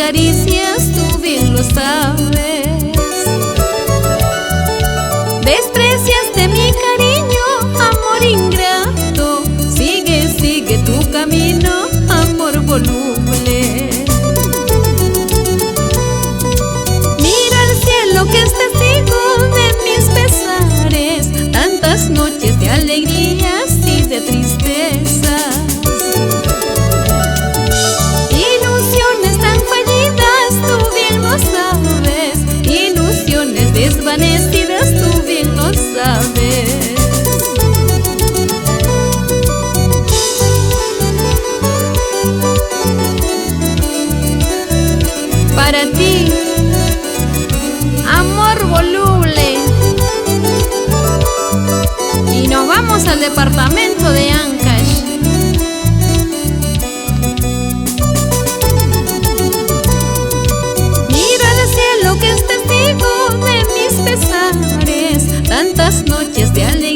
caricias, tú bien lo sabes. Despreciaste mi cariño, amor ingrato. Sigue, sigue tu camino, amor voluble. Mira al cielo que es testigo de mis pesares, tantas noches de alegrías y de tristezas. Ilusiones tan fallidas, tú bien lo sabes. Ilusiones desvanecidas, tú bien lo sabes. Para ti, amor voluble. Y nos vamos al departamento de Ancash. Mira al cielo que es testigo de mis pesares, tantas noches de alegría